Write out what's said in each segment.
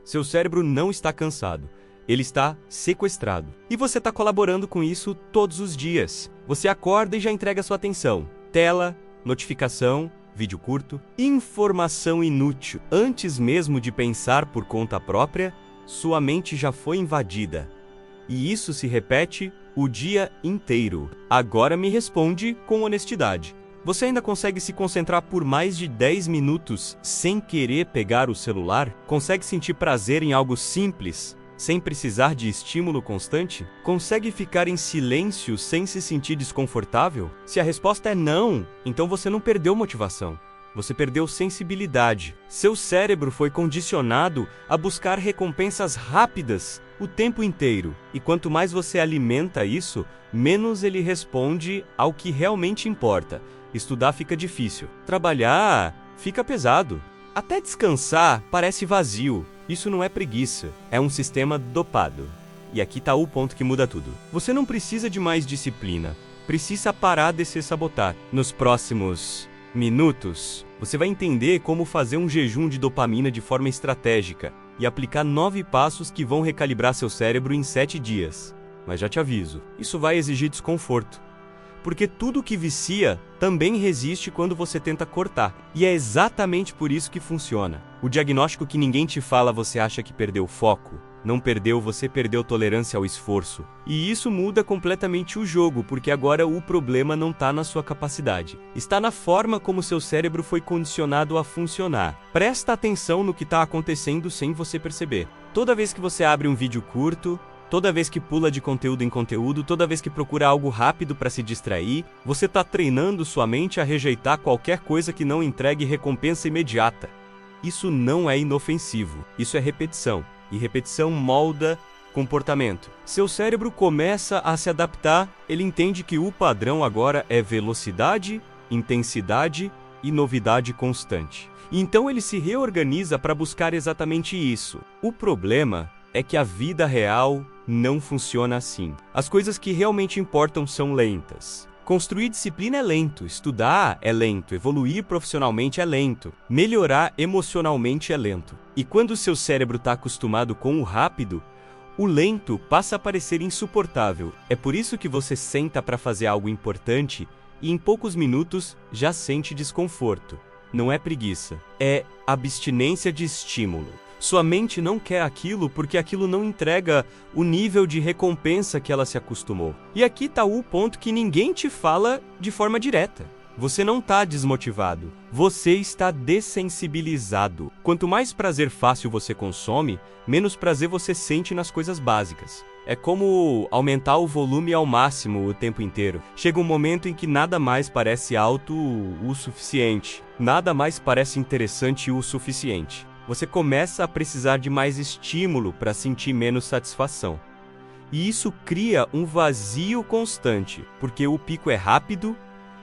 Seu cérebro não está cansado. Ele está sequestrado. E você está colaborando com isso todos os dias. Você acorda e já entrega sua atenção. Tela, notificação, vídeo curto, informação inútil. Antes mesmo de pensar por conta própria, sua mente já foi invadida. E isso se repete o dia inteiro. Agora me responde com honestidade. Você ainda consegue se concentrar por mais de 10 minutos sem querer pegar o celular? Consegue sentir prazer em algo simples, sem precisar de estímulo constante? Consegue ficar em silêncio sem se sentir desconfortável? Se a resposta é não, então você não perdeu motivação. Você perdeu sensibilidade. Seu cérebro foi condicionado a buscar recompensas rápidas o tempo inteiro. E quanto mais você alimenta isso, menos ele responde ao que realmente importa. Estudar fica difícil. Trabalhar fica pesado. Até descansar parece vazio. Isso não é preguiça, é um sistema dopado. E aqui está o ponto que muda tudo. Você não precisa de mais disciplina. Precisa parar de se sabotar. Nos próximos minutos, você vai entender como fazer um jejum de dopamina de forma estratégica e aplicar 9 passos que vão recalibrar seu cérebro em 7 dias. Mas já te aviso, isso vai exigir desconforto. Porque tudo que vicia também resiste quando você tenta cortar. E é exatamente por isso que funciona. O diagnóstico que ninguém te fala, você acha que perdeu foco. Não perdeu, você perdeu tolerância ao esforço. E isso muda completamente o jogo, porque agora o problema não está na sua capacidade. Está na forma como seu cérebro foi condicionado a funcionar. Presta atenção no que está acontecendo sem você perceber. Toda vez que você abre um vídeo curto, toda vez que pula de conteúdo em conteúdo, toda vez que procura algo rápido para se distrair, você está treinando sua mente a rejeitar qualquer coisa que não entregue recompensa imediata. Isso não é inofensivo, isso é repetição. E repetição molda comportamento. Seu cérebro começa a se adaptar, ele entende que o padrão agora é velocidade, intensidade e novidade constante. Então ele se reorganiza para buscar exatamente isso. O problema é que a vida real não funciona assim. As coisas que realmente importam são lentas. Construir disciplina é lento, estudar é lento, evoluir profissionalmente é lento, melhorar emocionalmente é lento. E quando o seu cérebro está acostumado com o rápido, o lento passa a parecer insuportável. É por isso que você senta para fazer algo importante e em poucos minutos já sente desconforto. Não é preguiça, é abstinência de estímulo. Sua mente não quer aquilo porque aquilo não entrega o nível de recompensa que ela se acostumou. E aqui está o ponto que ninguém te fala de forma direta. Você não está desmotivado, você está dessensibilizado. Quanto mais prazer fácil você consome, menos prazer você sente nas coisas básicas. É como aumentar o volume ao máximo o tempo inteiro. Chega um momento em que nada mais parece alto o suficiente, nada mais parece interessante o suficiente. Você começa a precisar de mais estímulo para sentir menos satisfação. E isso cria um vazio constante, porque o pico é rápido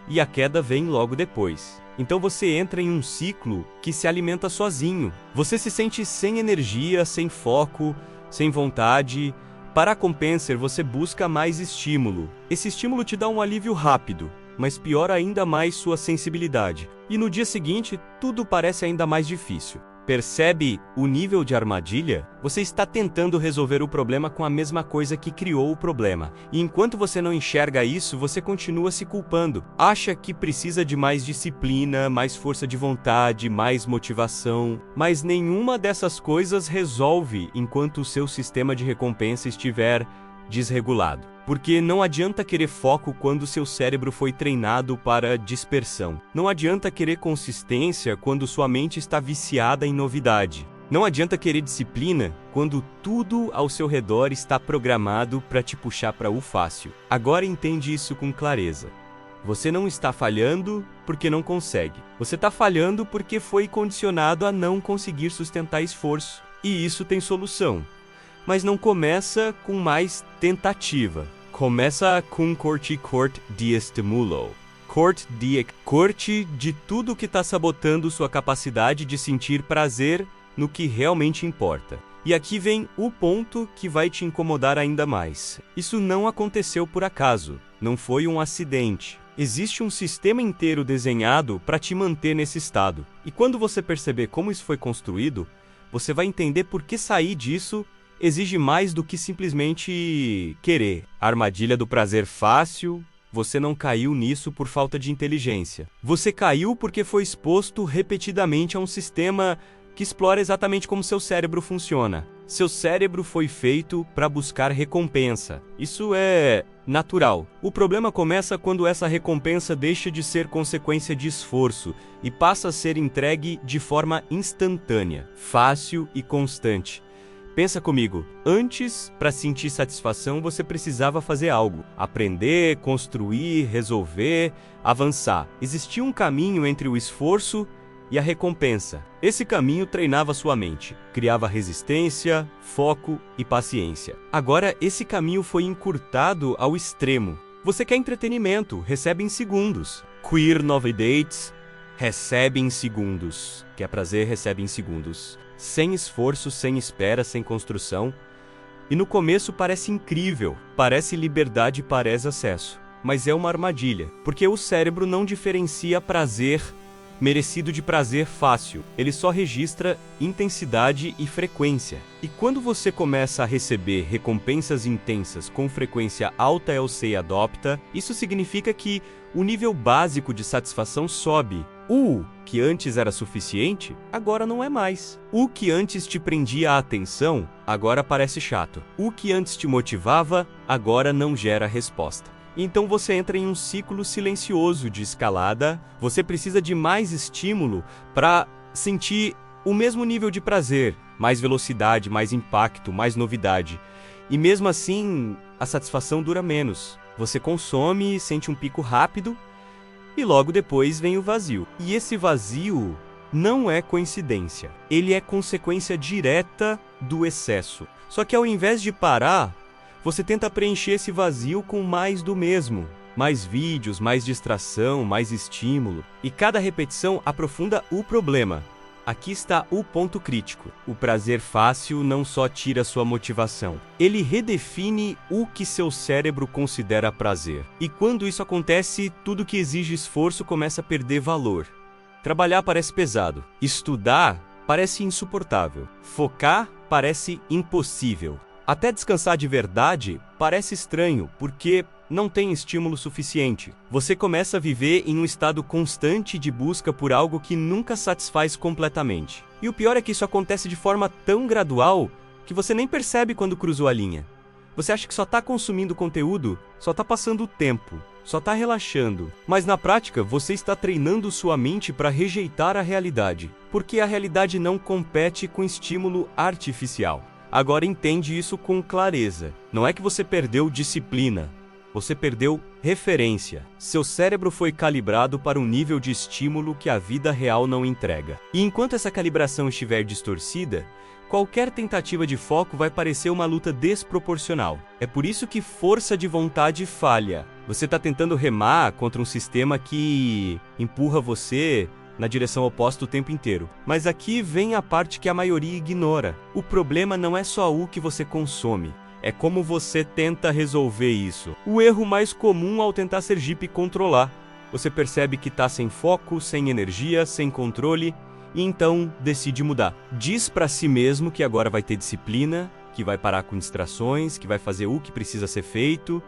e a queda vem logo depois. Então você entra em um ciclo que se alimenta sozinho. Você se sente sem energia, sem foco, sem vontade. Para compensar, você busca mais estímulo. Esse estímulo te dá um alívio rápido, mas piora ainda mais sua sensibilidade. E no dia seguinte, tudo parece ainda mais difícil. Percebe o nível de armadilha? Você está tentando resolver o problema com a mesma coisa que criou o problema. E enquanto você não enxerga isso, você continua se culpando. Acha que precisa de mais disciplina, mais força de vontade, mais motivação. Mas nenhuma dessas coisas resolve enquanto o seu sistema de recompensa estiver desregulado. Porque não adianta querer foco quando seu cérebro foi treinado para dispersão. Não adianta querer consistência quando sua mente está viciada em novidade. Não adianta querer disciplina quando tudo ao seu redor está programado para te puxar para o fácil. Agora entende isso com clareza. Você não está falhando porque não consegue. Você está falhando porque foi condicionado a não conseguir sustentar esforço. E isso tem solução. Mas não começa com mais tentativa. Começa com corte de estímulo. Corte de tudo que está sabotando sua capacidade de sentir prazer no que realmente importa. E aqui vem o ponto que vai te incomodar ainda mais. Isso não aconteceu por acaso, não foi um acidente. Existe um sistema inteiro desenhado para te manter nesse estado. E quando você perceber como isso foi construído, você vai entender por que sair disso exige mais do que simplesmente querer. A armadilha do prazer fácil, você não caiu nisso por falta de inteligência. Você caiu porque foi exposto repetidamente a um sistema que explora exatamente como seu cérebro funciona. Seu cérebro foi feito para buscar recompensa. Isso é natural. O problema começa quando essa recompensa deixa de ser consequência de esforço e passa a ser entregue de forma instantânea, fácil e constante. Pensa comigo, antes, para sentir satisfação, você precisava fazer algo. Aprender, construir, resolver, avançar. Existia um caminho entre o esforço e a recompensa. Esse caminho treinava sua mente, criava resistência, foco e paciência. Agora, esse caminho foi encurtado ao extremo. Você quer entretenimento, recebe em segundos. Queer novidades, recebe em segundos. Quer prazer, recebe em segundos. Sem esforço, sem espera, sem construção. E no começo parece incrível, parece liberdade, parece acesso. Mas é uma armadilha, porque o cérebro não diferencia prazer merecido de prazer fácil. Ele só registra intensidade e frequência. E quando você começa a receber recompensas intensas com frequência alta e adopta, isso significa que o nível básico de satisfação sobe. O que antes era suficiente, agora não é mais. O que antes te prendia a atenção, agora parece chato. O que antes te motivava, agora não gera resposta. Então você entra em um ciclo silencioso de escalada. Você precisa de mais estímulo para sentir o mesmo nível de prazer, mais velocidade, mais impacto, mais novidade. E mesmo assim, a satisfação dura menos. Você consome, sente um pico rápido e logo depois vem o vazio. E esse vazio não é coincidência. Ele é consequência direta do excesso. Só que ao invés de parar, você tenta preencher esse vazio com mais do mesmo. Mais vídeos, mais distração, mais estímulo. E cada repetição aprofunda o problema. Aqui está o ponto crítico. O prazer fácil não só tira sua motivação. Ele redefine o que seu cérebro considera prazer. E quando isso acontece, tudo que exige esforço começa a perder valor. Trabalhar parece pesado. Estudar parece insuportável. Focar parece impossível. Até descansar de verdade parece estranho, porque não tem estímulo suficiente. Você começa a viver em um estado constante de busca por algo que nunca satisfaz completamente. E o pior é que isso acontece de forma tão gradual que você nem percebe quando cruzou a linha. Você acha que só está consumindo conteúdo, só está passando o tempo, só está relaxando. Mas na prática, você está treinando sua mente para rejeitar a realidade, porque a realidade não compete com estímulo artificial. Agora entende isso com clareza. Não é que você perdeu disciplina, você perdeu referência. Seu cérebro foi calibrado para um nível de estímulo que a vida real não entrega. E enquanto essa calibração estiver distorcida, qualquer tentativa de foco vai parecer uma luta desproporcional. É por isso que força de vontade falha. Você está tentando remar contra um sistema que empurra você na direção oposta o tempo inteiro. Mas aqui vem a parte que a maioria ignora. O problema não é só o que você consome, é como você tenta resolver isso. O erro mais comum ao tentar ser Jeep controlar. Você percebe que está sem foco, sem energia, sem controle, e então decide mudar. Diz para si mesmo que agora vai ter disciplina, que vai parar com distrações, que vai fazer o que precisa ser feito,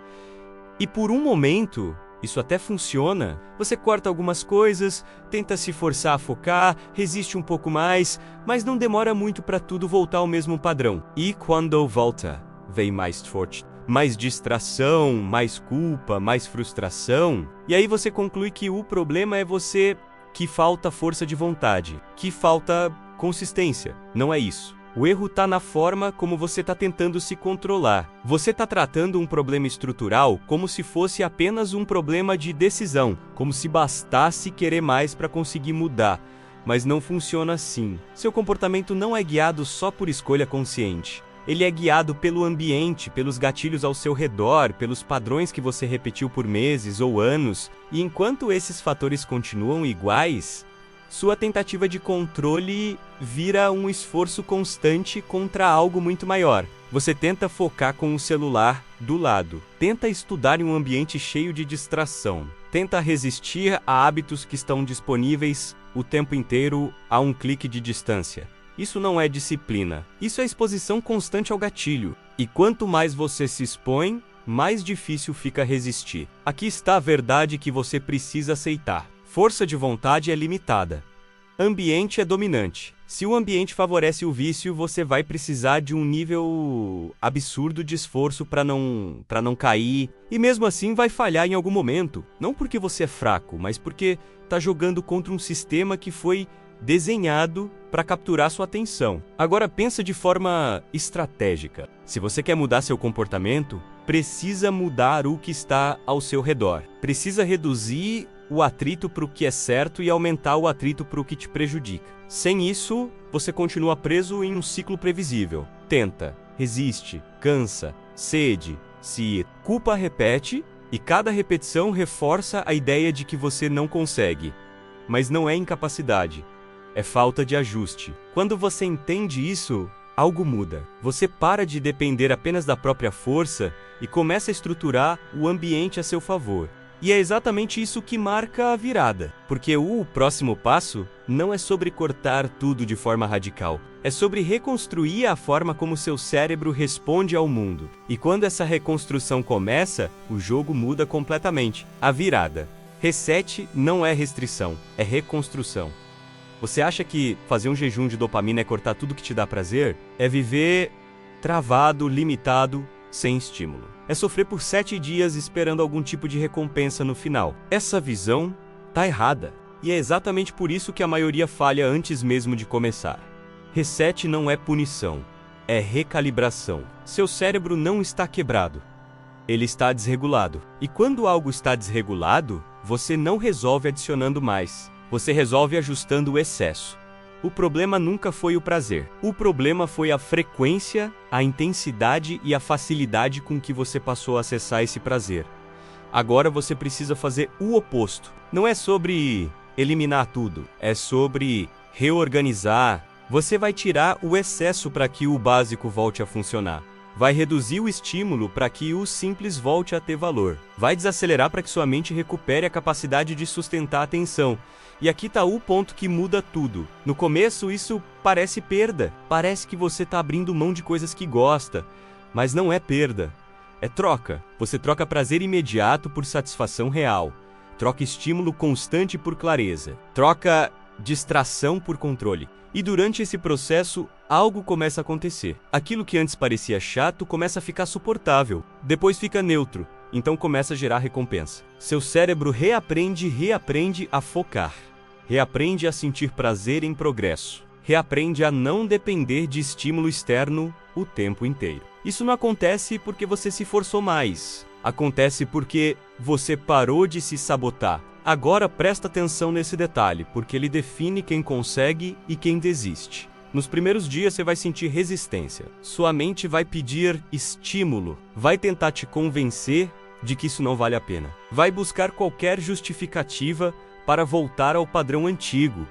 e por um momento isso até funciona. Você corta algumas coisas, tenta se forçar a focar, resiste um pouco mais, mas não demora muito para tudo voltar ao mesmo padrão. E quando volta, vem mais forte, mais distração, mais culpa, mais frustração. E aí você conclui que o problema é você, que falta força de vontade, que falta consistência. Não é isso. O erro está na forma como você está tentando se controlar. Você está tratando um problema estrutural como se fosse apenas um problema de decisão, como se bastasse querer mais para conseguir mudar. Mas não funciona assim. Seu comportamento não é guiado só por escolha consciente. Ele é guiado pelo ambiente, pelos gatilhos ao seu redor, pelos padrões que você repetiu por meses ou anos. E enquanto esses fatores continuam iguais, sua tentativa de controle vira um esforço constante contra algo muito maior. Você tenta focar com o celular do lado. Tenta estudar em um ambiente cheio de distração. Tenta resistir a hábitos que estão disponíveis o tempo inteiro a um clique de distância. Isso não é disciplina. Isso é exposição constante ao gatilho. E quanto mais você se expõe, mais difícil fica resistir. Aqui está a verdade que você precisa aceitar. Força de vontade é limitada. Ambiente é dominante. Se o ambiente favorece o vício, você vai precisar de um nível absurdo de esforço para não cair. E mesmo assim vai falhar em algum momento. Não porque você é fraco, mas porque está jogando contra um sistema que foi desenhado para capturar sua atenção. Agora pensa de forma estratégica. Se você quer mudar seu comportamento, precisa mudar o que está ao seu redor. Precisa reduzir o atrito para o que é certo e aumentar o atrito para o que te prejudica. Sem isso, você continua preso em um ciclo previsível. Tenta, resiste, cansa, cede, se culpa, repete, e cada repetição reforça a ideia de que você não consegue. Mas não é incapacidade, é falta de ajuste. Quando você entende isso, algo muda. Você para de depender apenas da própria força e começa a estruturar o ambiente a seu favor. E é exatamente isso que marca a virada. Porque o próximo passo não é sobre cortar tudo de forma radical. É sobre reconstruir a forma como seu cérebro responde ao mundo. E quando essa reconstrução começa, o jogo muda completamente. A virada. Reset não é restrição, é reconstrução. Você acha que fazer um jejum de dopamina é cortar tudo que te dá prazer? É viver travado, limitado, sem estímulo. É sofrer por 7 dias esperando algum tipo de recompensa no final. Essa visão tá errada. E é exatamente por isso que a maioria falha antes mesmo de começar. Reset não é punição, é recalibração. Seu cérebro não está quebrado. Ele está desregulado. E quando algo está desregulado, você não resolve adicionando mais. Você resolve ajustando o excesso. O problema nunca foi o prazer. O problema foi a frequência, a intensidade e a facilidade com que você passou a acessar esse prazer. Agora você precisa fazer o oposto. Não é sobre eliminar tudo, é sobre reorganizar. Você vai tirar o excesso para que o básico volte a funcionar. Vai reduzir o estímulo para que o simples volte a ter valor. Vai desacelerar para que sua mente recupere a capacidade de sustentar a atenção. E aqui está o ponto que muda tudo. No começo, isso parece perda. Parece que você está abrindo mão de coisas que gosta. Mas não é perda. É troca. Você troca prazer imediato por satisfação real. Troca estímulo constante por clareza. Troca distração por controle. E durante esse processo, algo começa a acontecer. Aquilo que antes parecia chato começa a ficar suportável. Depois fica neutro. Então começa a gerar recompensa. Seu cérebro reaprende a focar. Reaprende a sentir prazer em progresso. Reaprende a não depender de estímulo externo o tempo inteiro. Isso não acontece porque você se forçou mais. Acontece porque você parou de se sabotar. Agora presta atenção nesse detalhe, porque ele define quem consegue e quem desiste. Nos primeiros dias você vai sentir resistência. Sua mente vai pedir estímulo, vai tentar te convencer de que isso não vale a pena. Vai buscar qualquer justificativa para voltar ao padrão antigo.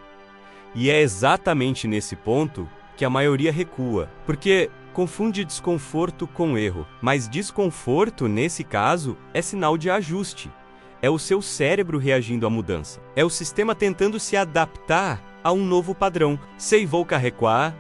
E é exatamente nesse ponto que a maioria recua, porque confunde desconforto com erro. Mas desconforto, nesse caso, é sinal de ajuste. É o seu cérebro reagindo à mudança. É o sistema tentando se adaptar a um novo padrão. Se vou recuar,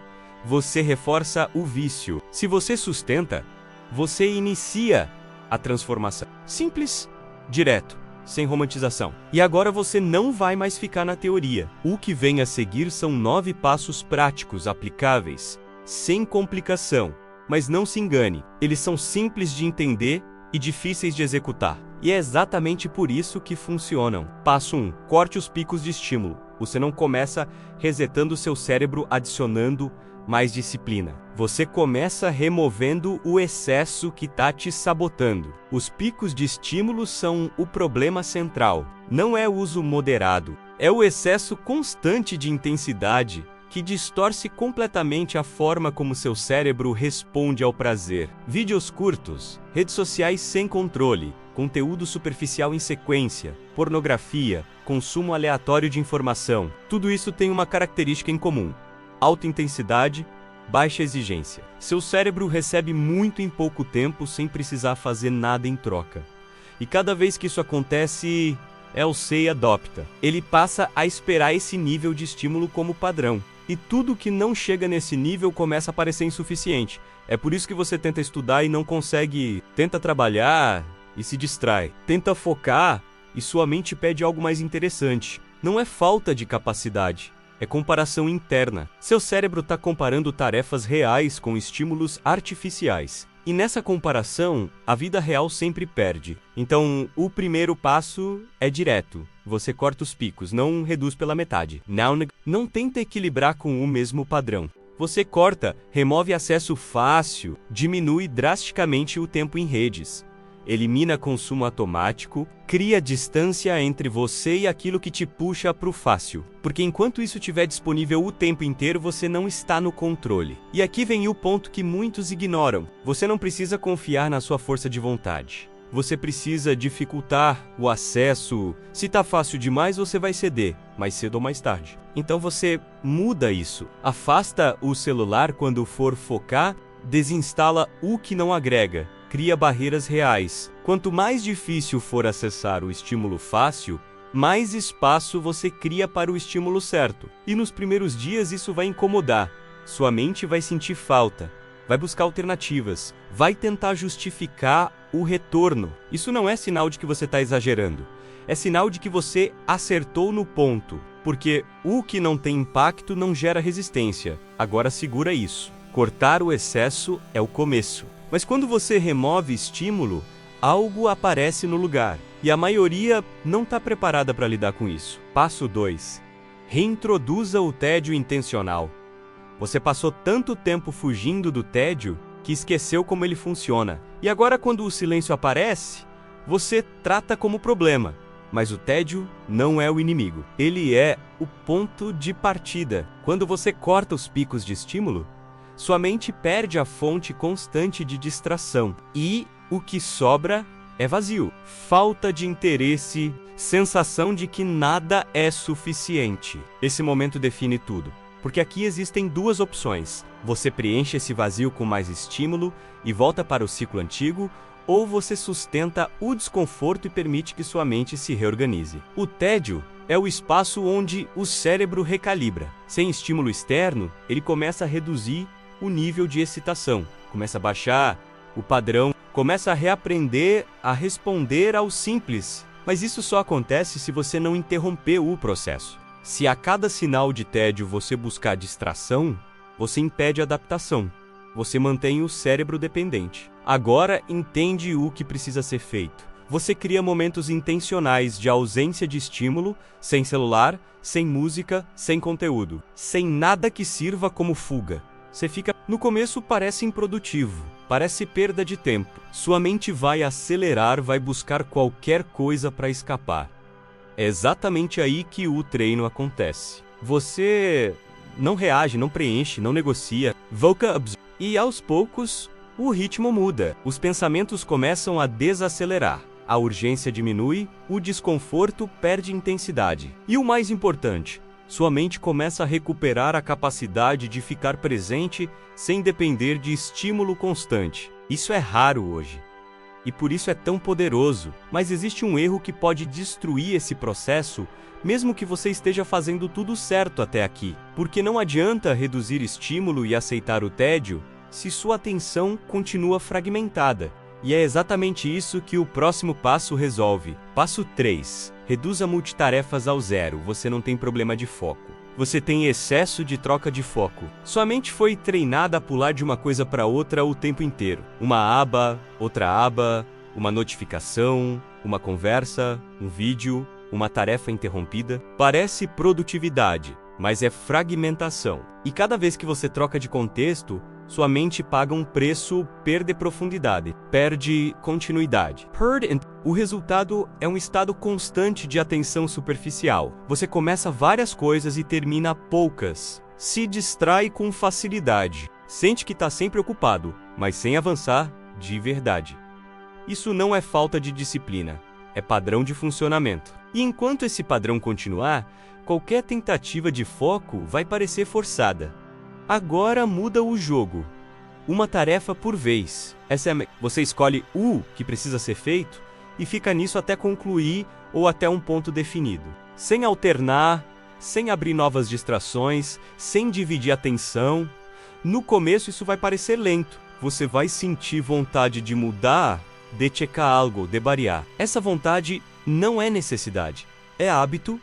você reforça o vício. Se você sustenta, você inicia a transformação. Simples, direto, sem romantização. E agora você não vai mais ficar na teoria. O que vem a seguir são 9 passos práticos aplicáveis, sem complicação. Mas não se engane, eles são simples de entender e difíceis de executar. E é exatamente por isso que funcionam. Passo 1. Corte os picos de estímulo. Você não começa resetando seu cérebro adicionando mais disciplina. Você começa removendo o excesso que está te sabotando. Os picos de estímulo são o problema central. Não é o uso moderado. É o excesso constante de intensidade que distorce completamente a forma como seu cérebro responde ao prazer. Vídeos curtos, redes sociais sem controle, conteúdo superficial em sequência, pornografia, consumo aleatório de informação. Tudo isso tem uma característica em comum: alta intensidade, baixa exigência. Seu cérebro recebe muito em pouco tempo sem precisar fazer nada em troca. E cada vez que isso acontece, o SEI adopta. Ele passa a esperar esse nível de estímulo como padrão. E tudo que não chega nesse nível começa a parecer insuficiente. É por isso que você tenta estudar e não consegue, tenta trabalhar e se distrai. Tenta focar e sua mente pede algo mais interessante. Não é falta de capacidade, é comparação interna. Seu cérebro está comparando tarefas reais com estímulos artificiais. E nessa comparação, a vida real sempre perde. Então, o primeiro passo é direto. Você corta os picos, não reduz pela metade. Não tenta equilibrar com o mesmo padrão. Você corta, remove acesso fácil, diminui drasticamente o tempo em redes. Elimina consumo automático, cria distância entre você e aquilo que te puxa para o fácil. Porque enquanto isso estiver disponível o tempo inteiro, você não está no controle. E aqui vem o ponto que muitos ignoram. Você não precisa confiar na sua força de vontade. Você precisa dificultar o acesso. Se está fácil demais, você vai ceder, mais cedo ou mais tarde. Então você muda isso. Afasta o celular quando for focar, desinstala o que não agrega. Cria barreiras reais. Quanto mais difícil for acessar o estímulo fácil, mais espaço você cria para o estímulo certo. E nos primeiros dias isso vai incomodar. Sua mente vai sentir falta, vai buscar alternativas, vai tentar justificar o retorno. Isso não é sinal de que você está exagerando. É sinal de que você acertou no ponto. Porque o que não tem impacto não gera resistência. Agora segura isso. Cortar o excesso é o começo. Mas quando você remove estímulo, algo aparece no lugar. E a maioria não está preparada para lidar com isso. Passo 2. Reintroduza o tédio intencional. Você passou tanto tempo fugindo do tédio que esqueceu como ele funciona. E agora, quando o silêncio aparece, você trata como problema. Mas o tédio não é o inimigo. Ele é o ponto de partida. Quando você corta os picos de estímulo, sua mente perde a fonte constante de distração e o que sobra é vazio, falta de interesse, sensação de que nada é suficiente. Esse momento define tudo, porque aqui existem duas opções. Você preenche esse vazio com mais estímulo e volta para o ciclo antigo, ou você sustenta o desconforto e permite que sua mente se reorganize. O tédio é o espaço onde o cérebro recalibra. Sem estímulo externo, ele começa a reduzir o nível de excitação, começa a baixar o padrão, começa a reaprender a responder ao simples. Mas isso só acontece se você não interromper o processo. Se a cada sinal de tédio você buscar distração, você impede a adaptação. Você mantém o cérebro dependente. Agora entende o que precisa ser feito. Você cria momentos intencionais de ausência de estímulo, sem celular, sem música, sem conteúdo, sem nada que sirva como fuga. Você fica... No começo parece improdutivo, parece perda de tempo. Sua mente vai acelerar, vai buscar qualquer coisa para escapar. É exatamente aí que o treino acontece. Você não reage, não preenche, não negocia, e aos poucos o ritmo muda. Os pensamentos começam a desacelerar. A urgência diminui, o desconforto perde intensidade. E o mais importante, sua mente começa a recuperar a capacidade de ficar presente sem depender de estímulo constante. Isso é raro hoje. E por isso é tão poderoso. Mas existe um erro que pode destruir esse processo, mesmo que você esteja fazendo tudo certo até aqui. Porque não adianta reduzir estímulo e aceitar o tédio se sua atenção continua fragmentada. E é exatamente isso que o próximo passo resolve. Passo 3. Reduza multitarefas ao zero. Você não tem problema de foco. Você tem excesso de troca de foco. Sua mente foi treinada a pular de uma coisa para outra o tempo inteiro. Uma aba, outra aba, uma notificação, uma conversa, um vídeo, uma tarefa interrompida. Parece produtividade, mas é fragmentação. E cada vez que você troca de contexto, sua mente paga um preço, perde profundidade, perde continuidade. O resultado é um estado constante de atenção superficial. Você começa várias coisas e termina poucas. Se distrai com facilidade. Sente que está sempre ocupado, mas sem avançar de verdade. Isso não é falta de disciplina, é padrão de funcionamento. E enquanto esse padrão continuar, qualquer tentativa de foco vai parecer forçada. Agora muda o jogo. Uma tarefa por vez. Você escolhe o que precisa ser feito e fica nisso até concluir ou até um ponto definido. Sem alternar, sem abrir novas distrações, sem dividir a atenção. No começo isso vai parecer lento. Você vai sentir vontade de mudar, de checar algo, de variar. Essa vontade não é necessidade, é hábito,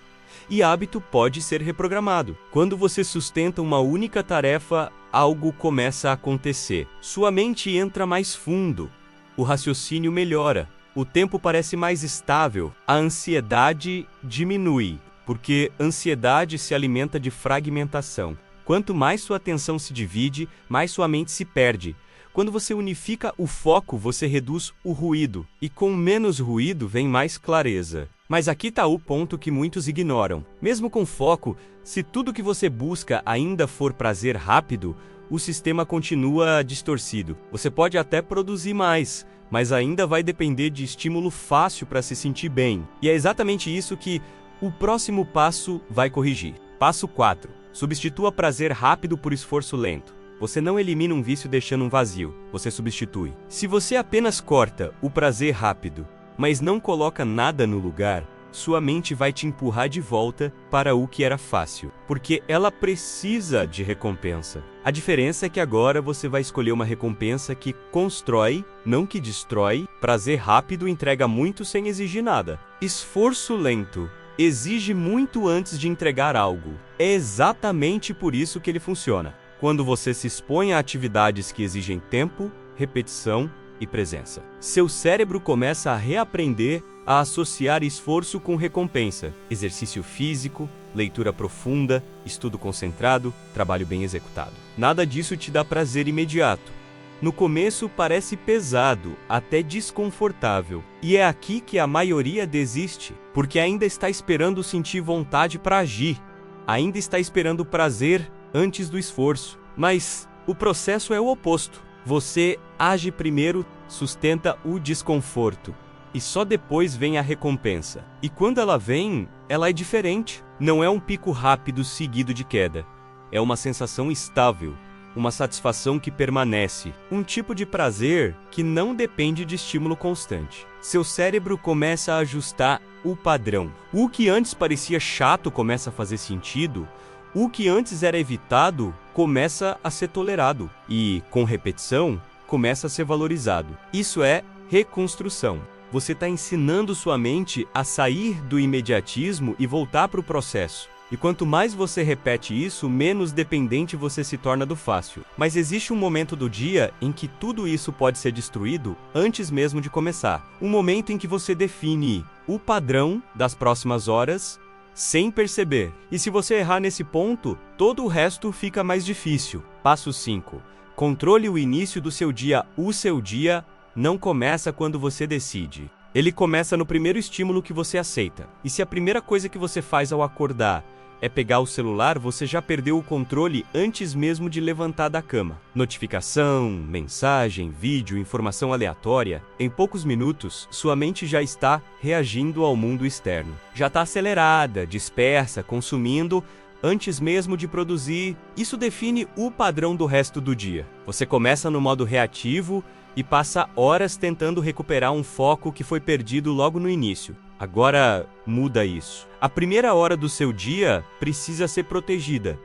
e hábito pode ser reprogramado. Quando você sustenta uma única tarefa, algo começa a acontecer. Sua mente entra mais fundo, o raciocínio melhora, o tempo parece mais estável, a ansiedade diminui, porque ansiedade se alimenta de fragmentação. Quanto mais sua atenção se divide, mais sua mente se perde. Quando você unifica o foco, você reduz o ruído, e com menos ruído vem mais clareza. Mas aqui está o ponto que muitos ignoram. Mesmo com foco, se tudo que você busca ainda for prazer rápido, o sistema continua distorcido. Você pode até produzir mais, mas ainda vai depender de estímulo fácil para se sentir bem. E é exatamente isso que o próximo passo vai corrigir. Passo 4. Substitua prazer rápido por esforço lento. Você não elimina um vício deixando um vazio, você substitui. Se você apenas corta o prazer rápido, mas não coloca nada no lugar, sua mente vai te empurrar de volta para o que era fácil, porque ela precisa de recompensa. A diferença é que agora você vai escolher uma recompensa que constrói, não que destrói. Prazer rápido entrega muito sem exigir nada. Esforço lento exige muito antes de entregar algo. É exatamente por isso que ele funciona. Quando você se expõe a atividades que exigem tempo, repetição e presença. Seu cérebro começa a reaprender a associar esforço com recompensa. Exercício físico, leitura profunda, estudo concentrado, trabalho bem executado. Nada disso te dá prazer imediato. No começo parece pesado, até desconfortável. E é aqui que a maioria desiste, porque ainda está esperando sentir vontade para agir. Ainda está esperando prazer antes do esforço. Mas o processo é o oposto. Você age primeiro, sustenta o desconforto, e só depois vem a recompensa. E quando ela vem, ela é diferente. Não é um pico rápido seguido de queda. É uma sensação estável, uma satisfação que permanece, um tipo de prazer que não depende de estímulo constante. Seu cérebro começa a ajustar o padrão. O que antes parecia chato começa a fazer sentido. O que antes era evitado começa a ser tolerado e, com repetição, começa a ser valorizado. Isso é reconstrução. Você está ensinando sua mente a sair do imediatismo e voltar para o processo. E quanto mais você repete isso, menos dependente você se torna do fácil. Mas existe um momento do dia em que tudo isso pode ser destruído antes mesmo de começar. Um momento em que você define o padrão das próximas horas sem perceber. E se você errar nesse ponto, todo o resto fica mais difícil. Passo 5. Controle o início do seu dia. O seu dia não começa quando você decide. Ele começa no primeiro estímulo que você aceita. E se a primeira coisa que você faz ao acordar é pegar o celular, você já perdeu o controle antes mesmo de levantar da cama. Notificação, mensagem, vídeo, informação aleatória. Em poucos minutos, sua mente já está reagindo ao mundo externo. Já está acelerada, dispersa, consumindo antes mesmo de produzir. Isso define o padrão do resto do dia. Você começa no modo reativo e passa horas tentando recuperar um foco que foi perdido logo no início. Agora muda isso. A primeira hora do seu dia precisa ser protegida.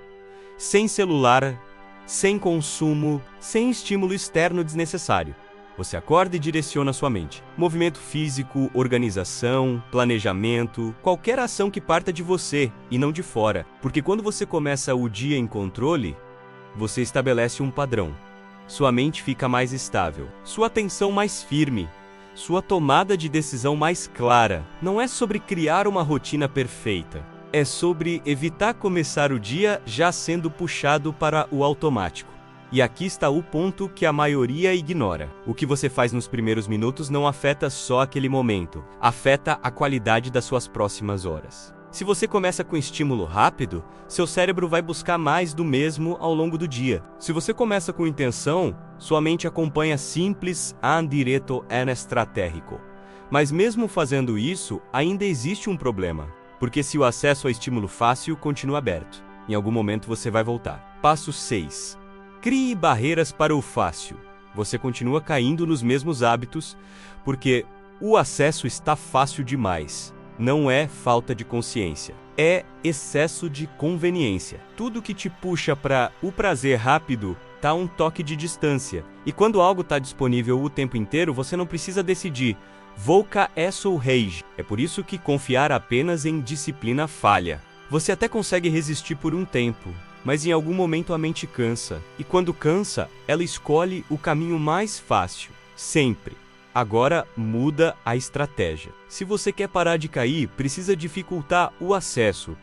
Sem celular, sem consumo, sem estímulo externo desnecessário. Você acorda e direciona sua mente. Movimento físico, organização, planejamento, qualquer ação que parta de você e não de fora. Porque quando você começa o dia em controle, você estabelece um padrão. Sua mente fica mais estável, sua atenção mais firme, sua tomada de decisão mais clara. Não é sobre criar uma rotina perfeita. É sobre evitar começar o dia já sendo puxado para o automático. E aqui está o ponto que a maioria ignora. O que você faz nos primeiros minutos não afeta só aquele momento, afeta a qualidade das suas próximas horas. Se você começa com estímulo rápido, seu cérebro vai buscar mais do mesmo ao longo do dia. Se você começa com intenção, sua mente acompanha simples andireto en estratégico. Mas mesmo fazendo isso, ainda existe um problema. Porque se o acesso ao estímulo fácil continua aberto, em algum momento você vai voltar. Passo 6. Crie barreiras para o fácil. Você continua caindo nos mesmos hábitos, porque o acesso está fácil demais. Não é falta de consciência, é excesso de conveniência. Tudo que te puxa para o prazer rápido tá a um toque de distância. E quando algo está disponível o tempo inteiro, você não precisa decidir, vou cair ou rage. É por isso que confiar apenas em disciplina falha. Você até consegue resistir por um tempo, mas em algum momento a mente cansa. E quando cansa, ela escolhe o caminho mais fácil. Sempre. Agora muda a estratégia. Se você quer parar de cair, precisa dificultar o acesso.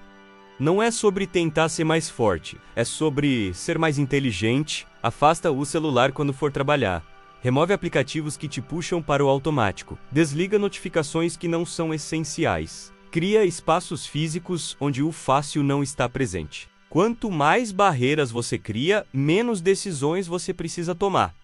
Não é sobre tentar ser mais forte, é sobre ser mais inteligente. Afasta o celular quando for trabalhar. Remove aplicativos que te puxam para o automático. Desliga notificações que não são essenciais. Cria espaços físicos onde o fácil não está presente. Quanto mais barreiras você cria, menos decisões você precisa tomar.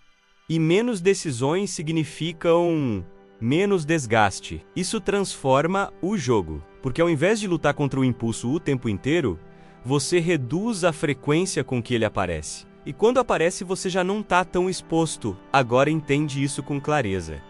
E menos decisões significam menos desgaste. Isso transforma o jogo, porque ao invés de lutar contra o impulso o tempo inteiro, você reduz a frequência com que ele aparece. E quando aparece, você já não está tão exposto. Agora entende isso com clareza.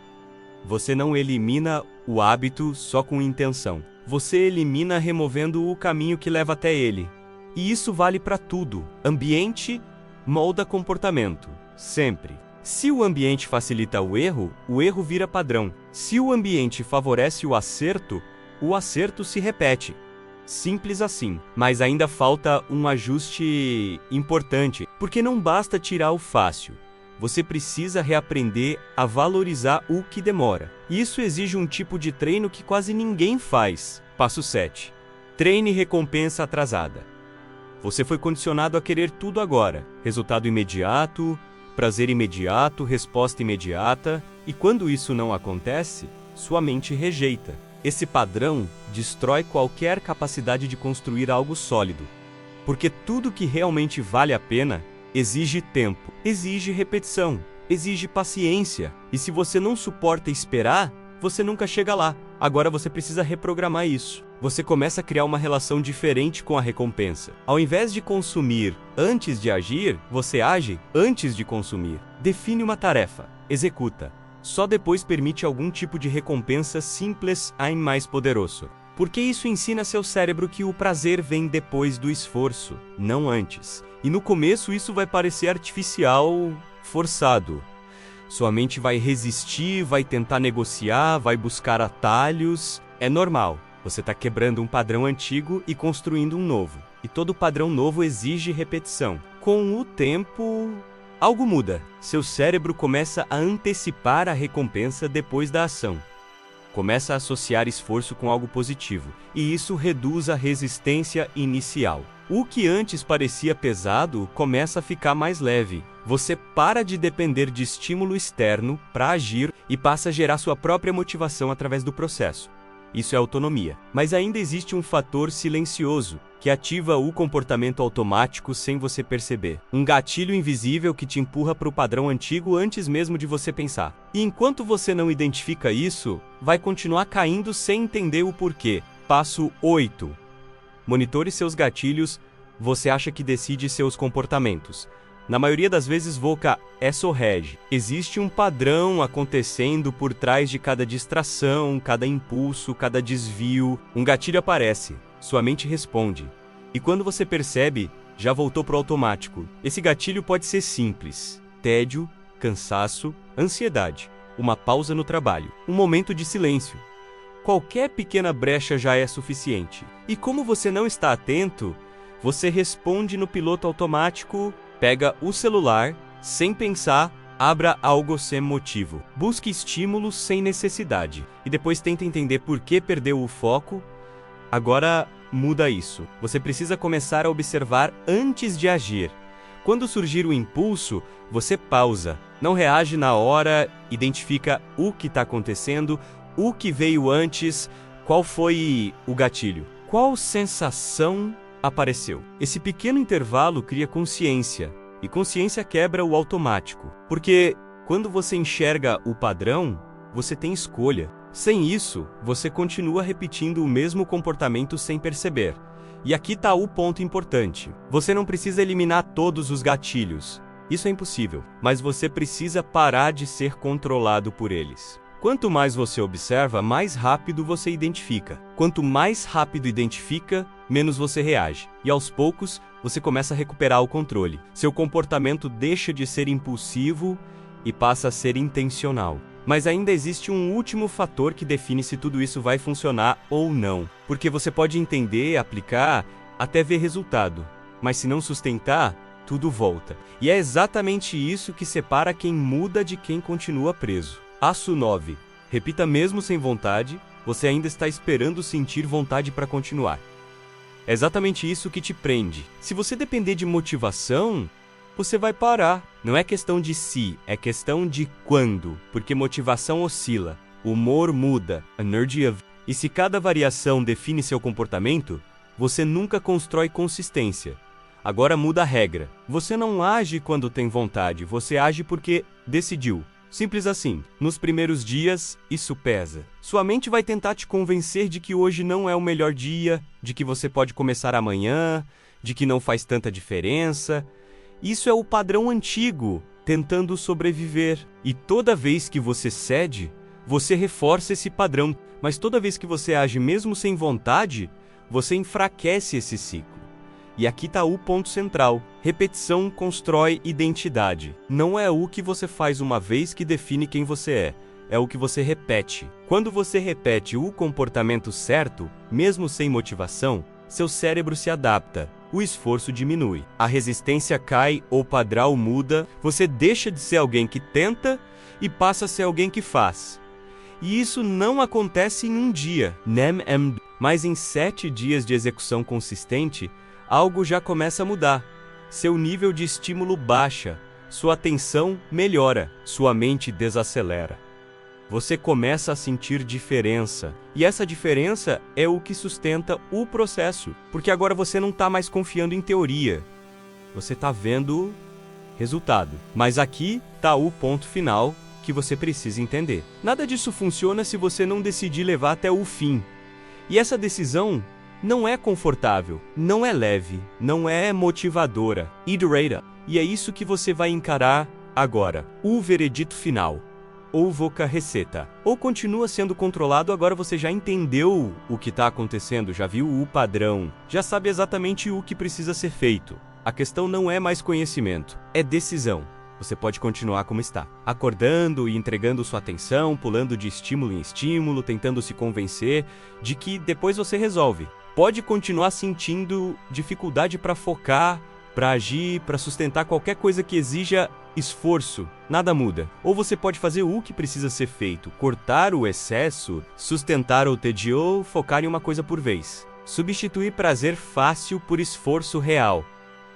Você não elimina o hábito só com intenção. Você elimina removendo o caminho que leva até ele. E isso vale para tudo. Ambiente molda comportamento. Sempre. Se o ambiente facilita o erro vira padrão. Se o ambiente favorece o acerto se repete. Simples assim. Mas ainda falta um ajuste importante, porque não basta tirar o fácil. Você precisa reaprender a valorizar o que demora. Isso exige um tipo de treino que quase ninguém faz. Passo 7. Treine recompensa atrasada. Você foi condicionado a querer tudo agora. Resultado imediato, prazer imediato, resposta imediata, e quando isso não acontece, sua mente rejeita. Esse padrão destrói qualquer capacidade de construir algo sólido, porque tudo que realmente vale a pena exige tempo, exige repetição, exige paciência, e se você não suporta esperar, você nunca chega lá. Agora você precisa reprogramar isso. Você começa a criar uma relação diferente com a recompensa. Ao invés de consumir antes de agir, você age antes de consumir. Define uma tarefa, executa. Só depois permite algum tipo de recompensa simples e mais poderoso. Porque isso ensina seu cérebro que o prazer vem depois do esforço, não antes. E no começo isso vai parecer artificial, forçado. Sua mente vai resistir, vai tentar negociar, vai buscar atalhos. É normal. Você está quebrando um padrão antigo e construindo um novo. E todo padrão novo exige repetição. Com o tempo, algo muda. Seu cérebro começa a antecipar a recompensa depois da ação. Começa a associar esforço com algo positivo. E isso reduz a resistência inicial. O que antes parecia pesado começa a ficar mais leve. Você para de depender de estímulo externo para agir e passa a gerar sua própria motivação através do processo. Isso é autonomia. Mas ainda existe um fator silencioso, que ativa o comportamento automático sem você perceber. Um gatilho invisível que te empurra para o padrão antigo antes mesmo de você pensar. E enquanto você não identifica isso, vai continuar caindo sem entender o porquê. Passo 8. Monitore seus gatilhos. Você acha que decide seus comportamentos. Na maioria das vezes, VOCA é rege. Existe um padrão acontecendo por trás de cada distração, cada impulso, cada desvio. Um gatilho aparece, sua mente responde. E quando você percebe, já voltou para o automático. Esse gatilho pode ser simples: tédio, cansaço, ansiedade, uma pausa no trabalho, um momento de silêncio. Qualquer pequena brecha já é suficiente. E como você não está atento, você responde no piloto automático. Pega o celular, sem pensar, abra algo sem motivo. Busque estímulos sem necessidade. E depois tenta entender por que perdeu o foco. Agora muda isso. Você precisa começar a observar antes de agir. Quando surgir o impulso, você pausa. Não reage na hora, identifica o que está acontecendo, o que veio antes, qual foi o gatilho, qual sensação apareceu. Esse pequeno intervalo cria consciência, e consciência quebra o automático. Porque quando você enxerga o padrão, você tem escolha. Sem isso, você continua repetindo o mesmo comportamento sem perceber. E aqui está o ponto importante. Você não precisa eliminar todos os gatilhos. Isso é impossível. Mas você precisa parar de ser controlado por eles. Quanto mais você observa, mais rápido você identifica. Quanto mais rápido identifica, menos você reage. E aos poucos, você começa a recuperar o controle. Seu comportamento deixa de ser impulsivo e passa a ser intencional. Mas ainda existe um último fator que define se tudo isso vai funcionar ou não. Porque você pode entender, aplicar, até ver resultado. Mas se não sustentar, tudo volta. E é exatamente isso que separa quem muda de quem continua preso. Passo 9. Repita mesmo sem vontade, você ainda está esperando sentir vontade para continuar. É exatamente isso que te prende. Se você depender de motivação, você vai parar. Não é questão de se, é questão de quando, porque motivação oscila, humor muda, energia. E se cada variação define seu comportamento, você nunca constrói consistência. Agora muda a regra. Você não age quando tem vontade, você age porque decidiu. Simples assim. Nos primeiros dias, isso pesa. Sua mente vai tentar te convencer de que hoje não é o melhor dia, de que você pode começar amanhã, de que não faz tanta diferença. Isso é o padrão antigo, tentando sobreviver. E toda vez que você cede, você reforça esse padrão. Mas toda vez que você age mesmo sem vontade, você enfraquece esse ciclo. E aqui está o ponto central. Repetição constrói identidade. Não é o que você faz uma vez que define quem você é o que você repete. Quando você repete o comportamento certo, mesmo sem motivação, seu cérebro se adapta, o esforço diminui, a resistência cai, o padrão muda, você deixa de ser alguém que tenta e passa a ser alguém que faz. E isso não acontece em um dia, mas em 7 dias de execução consistente, algo já começa a mudar. Seu nível de estímulo baixa, sua atenção melhora, sua mente desacelera. Você começa a sentir diferença. E essa diferença é o que sustenta o processo. Porque agora você não está mais confiando em teoria. Você está vendo resultado. Mas aqui está o ponto final que você precisa entender. Nada disso funciona se você não decidir levar até o fim. E essa decisão não é confortável, não é leve, não é motivadora. E é isso que você vai encarar agora. O veredito final. Ou voca receta. Ou continua sendo controlado, agora você já entendeu o que está acontecendo, já viu o padrão, já sabe exatamente o que precisa ser feito. A questão não é mais conhecimento, é decisão. Você pode continuar como está, acordando e entregando sua atenção, pulando de estímulo em estímulo, tentando se convencer de que depois você resolve. Pode continuar sentindo dificuldade para focar, para agir, para sustentar qualquer coisa que exija esforço. Nada muda. Ou você pode fazer o que precisa ser feito, cortar o excesso, sustentar o tédio, focar em uma coisa por vez. Substituir prazer fácil por esforço real.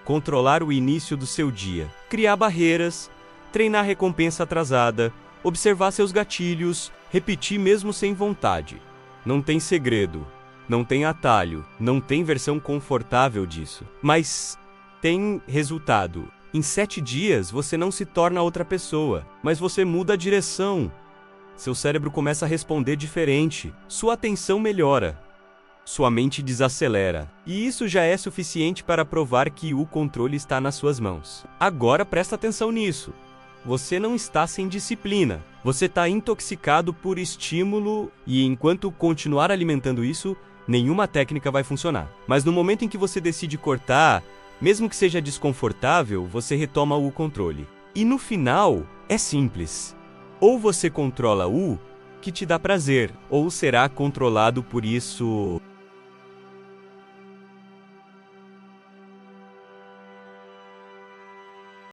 Controlar o início do seu dia. Criar barreiras, treinar recompensa atrasada, observar seus gatilhos, repetir mesmo sem vontade. Não tem segredo. Não tem atalho, não tem versão confortável disso, mas tem resultado. Em 7 dias, você não se torna outra pessoa, mas você muda a direção. Seu cérebro começa a responder diferente, sua atenção melhora, sua mente desacelera. E isso já é suficiente para provar que o controle está nas suas mãos. Agora presta atenção nisso. Você não está sem disciplina, você está intoxicado por estímulo e enquanto continuar alimentando isso, nenhuma técnica vai funcionar. Mas no momento em que você decide cortar, mesmo que seja desconfortável, você retoma o controle. E no final, é simples. Ou você controla o que te dá prazer, ou será controlado por isso.